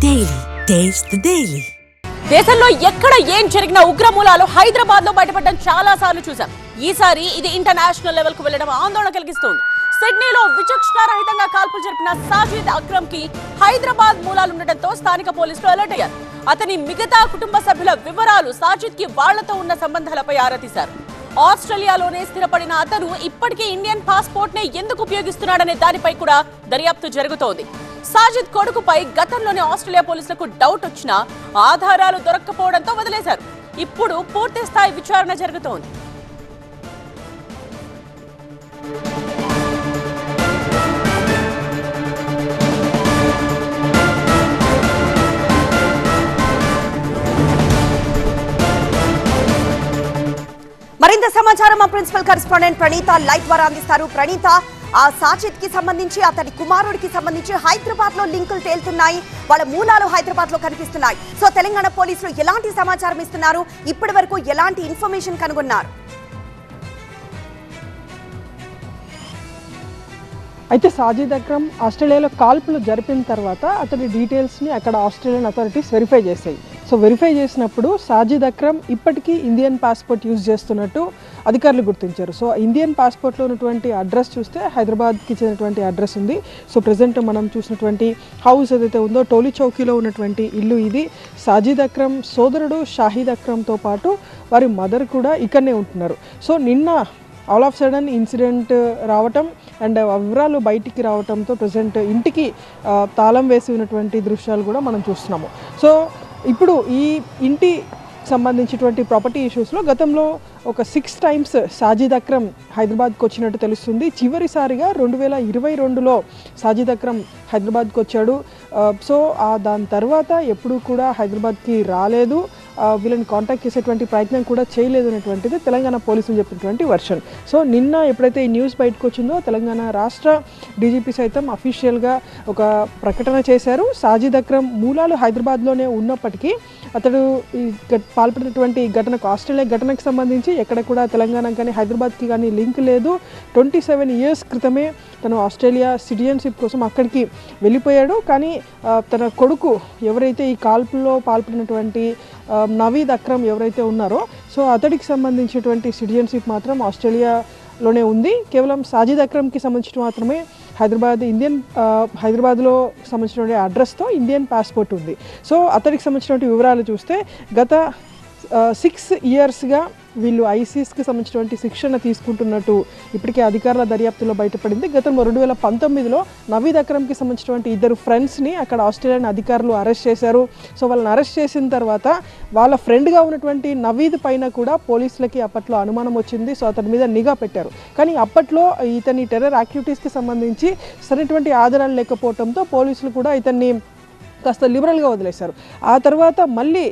Daily. Taste the Daily. దేశంలో ఎక్కడ ఏం జరిగినా ఉగ్రమూలాలు హైదరాబాద్ లో బయటపడడం చాలా సార్లు చూసాం. ఈసారి ఇది ఇంటర్నేషనల్ లెవెల్ కు వెళ్లడం ఆందోళన కలిగిస్తోంది. సిడ్నీలో విచక్షణారహితంగా కాల్పులు జరిపిన సాజిద్ అక్రమ్ కి హైదరాబాద్ మూలాలుండటంతో స్థానిక పోలీసులు అలర్ట్ అయ్యారు. అతని మిగతా కుటుంబ సభ్యుల వివరాలు, సాజిద్ కి వాళ్లతో ఉన్న సంబంధాలపై ఆరా తీశారు. ఆస్ట్రేలియాలోనే స్థిరపడిన అతను ఇప్పటికే ఇండియన్ పాస్పోర్ట్ నే ఎందుకు ఉపయోగిస్తున్నాడనే దానిపై కూడా దర్యాప్తు జరుగుతోంది. సాజిద్ కొడుకుపై గతంలోనే ఆస్ట్రేలియా పోలీసులకు డౌట్ వచ్చినా ఆధారాలు దొరక్కపోవడంతో వదిలేశారు. ఇప్పుడు పూర్తి స్థాయి విచారణ జరుగుతోంది. మరింత సమాచారం మా ప్రిన్సిపల్ కరెస్పాండెంట్ ప్రణీత లైవ్ ద్వారా అందిస్తారు. ప్రణీత, ఆ సాజిద్ కి సంబంధించి, అతడి కుమారుడికి సంబంధించి హైదరాబాద్ లో లింకులు తేలుతున్నాయి, వాళ్ళ మూలాలు హైదరాబాద్ లో కనిపిస్తున్నాయి. సో తెలంగాణ పోలీసులు ఎలాంటి సమాచారం ఇస్తున్నారు, ఇప్పటి వరకు ఎలాంటి ఇన్ఫర్మేషన్ కనుగొన్నారు? అయితే సాజిద్ అక్రమ్ ఆస్ట్రేలియాలో కాల్పులు జరిపిన తర్వాత అతని డీటెయిల్స్ని అక్కడ ఆస్ట్రేలియన్ అథారిటీస్ వెరిఫై చేశాయి. సో వెరిఫై చేసినప్పుడు సాజిద్ అక్రమ్ ఇప్పటికీ ఇండియన్ పాస్పోర్ట్ యూజ్ చేస్తున్నట్టు అధికారులు గుర్తించారు. సో ఇండియన్ పాస్పోర్ట్లో ఉన్నటువంటి అడ్రస్ చూస్తే హైదరాబాద్కి చెందినటువంటి అడ్రస్ ఉంది. సో ప్రజెంట్ మనం చూసినటువంటి హౌస్ ఏదైతే ఉందో టోలీ చౌకీలో ఉన్నటువంటి ఇల్లు ఇది. సాజిద్ అక్రమ్ సోదరుడు షాహిద్ అక్రమ్తో పాటు వారి మదర్ కూడా ఇక్కడనే ఉంటున్నారు. సో నిన్న ఆల్ ఆఫ్ సడన్ ఇన్సిడెంట్ రావటం అండ్ వివరాలు బయటికి రావటంతో ప్రజెంట్ ఇంటికి తాళం వేసి ఉన్నటువంటి దృశ్యాలు కూడా మనం చూస్తున్నాము. సో ఇప్పుడు ఈ ఇంటి సంబంధించినటువంటి ప్రాపర్టీ ఇష్యూస్లో గతంలో ఒక 6 times సాజిద్ అక్రమ్ హైదరాబాద్కి వచ్చినట్టు తెలుస్తుంది. చివరిసారిగా 2022లో సాజిద్ అక్రమ్ హైదరాబాద్కి వచ్చాడు. సో దాని తర్వాత ఎప్పుడూ కూడా హైదరాబాద్కి రాలేదు, వీళ్ళని కాంటాక్ట్ చేసేటువంటి ప్రయత్నం కూడా చేయలేదు అనేటువంటిది తెలంగాణ పోలీసులు చెప్పినటువంటి వర్షన్. సో నిన్న ఎప్పుడైతే ఈ న్యూస్ బయటకు వచ్చిందో తెలంగాణ రాష్ట్ర డీజీపీ సైతం అఫీషియల్గా ఒక ప్రకటన చేశారు. సాజిద్ అక్రమ్ మూలాలు హైదరాబాద్లోనే ఉన్నప్పటికీ అతడు ఈ పాల్పడినటువంటి ఘటనకు, ఆస్ట్రేలియా ఘటనకు సంబంధించి ఎక్కడ కూడా తెలంగాణ కానీ హైదరాబాద్కి కానీ లింక్ లేదు. 27 years క్రితమే తను ఆస్ట్రేలియా సిటిజన్షిప్ కోసం అక్కడికి వెళ్ళిపోయాడు. కానీ తన కొడుకు ఎవరైతే ఈ కాల్పుల్లో పాల్పడినటువంటి నవీద్ అక్రమ్ ఎవరైతే ఉన్నారో, సో అతడికి సంబంధించినటువంటి సిటిజన్షిప్ మాత్రం ఆస్ట్రేలియాలోనే ఉంది. కేవలం సాజిద్ అక్రమ్కి సంబంధించి మాత్రమే హైదరాబాద్లో సంబంధించినటువంటి అడ్రస్తో ఇండియన్ పాస్పోర్ట్ ఉంది. సో అతడికి సంబంధించినటువంటి వివరాలు చూస్తే గత 6 yearsగా వీళ్ళు ఐసీస్కి సంబంధించినటువంటి శిక్షణ తీసుకుంటున్నట్టు ఇప్పటికే అధికారుల దర్యాప్తులో బయటపడింది. గతంలో 2019లో నవీద్ అక్రమ్కి సంబంధించినటువంటి 2 ఫ్రెండ్స్ని అక్కడ ఆస్ట్రేలియన్ అధికారులు అరెస్ట్ చేశారు. సో వాళ్ళని అరెస్ట్ చేసిన తర్వాత వాళ్ళ ఫ్రెండ్గా ఉన్నటువంటి నవీద్ పైన కూడా పోలీసులకి అప్పట్లో అనుమానం వచ్చింది. సో అతని మీద నిఘా పెట్టారు. కానీ అప్పట్లో ఇతని టెర్రర్ యాక్టివిటీస్కి సంబంధించి సరైనటువంటి ఆధారాలు లేకపోవడంతో పోలీసులు కూడా ఇతన్ని కాస్త లిబరల్గా వదిలేశారు. ఆ తర్వాత మళ్ళీ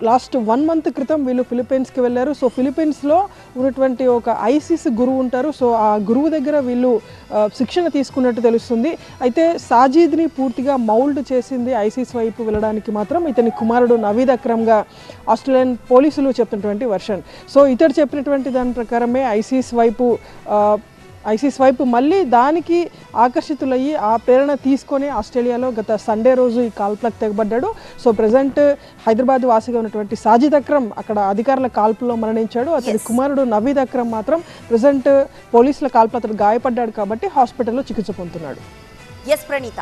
లాస్ట్ 1 month క్రితం వీళ్ళు ఫిలిప్పీన్స్కి వెళ్ళారు. సో ఫిలిప్పీన్స్లో ఉన్నటువంటి ఒక ఐసీస్ గురువు ఉంటారు. సో ఆ గురువు దగ్గర వీళ్ళు శిక్షణ తీసుకున్నట్టు తెలుస్తుంది. అయితే సాజిద్ని పూర్తిగా మౌల్డ్ చేసింది ఐసీస్ వైపు వెళ్ళడానికి మాత్రం ఇతని కుమారుడు నవీద్ అక్రమ్గా ఆస్ట్రేలియన్ పోలీసులు చెప్తున్నటువంటి వర్షన్. సో ఇతడు చెప్పినటువంటి దాని ప్రకారమే ఐసీస్ వైపు మళ్ళీ దానికి ఆకర్షితులయ్యి ఆ ప్రేరణ తీసుకొని ఆస్ట్రేలియాలో గత సండే రోజు ఈ కాల్పులకు తెగబడ్డాడు. సో ప్రజెంట్ హైదరాబాద్ వాసిగా ఉన్నటువంటి సాజిద్ అక్రమ్ అక్కడ అధికారుల కాల్పులో మరణించాడు. అతని కుమారుడు నవీద్ అక్రమ్ మాత్రం ప్రజెంట్ పోలీసుల కాల్పులు అతడు గాయపడ్డాడు కాబట్టి హాస్పిటల్లో చికిత్స పొందుతున్నాడు. ఎస్ ప్రణీత.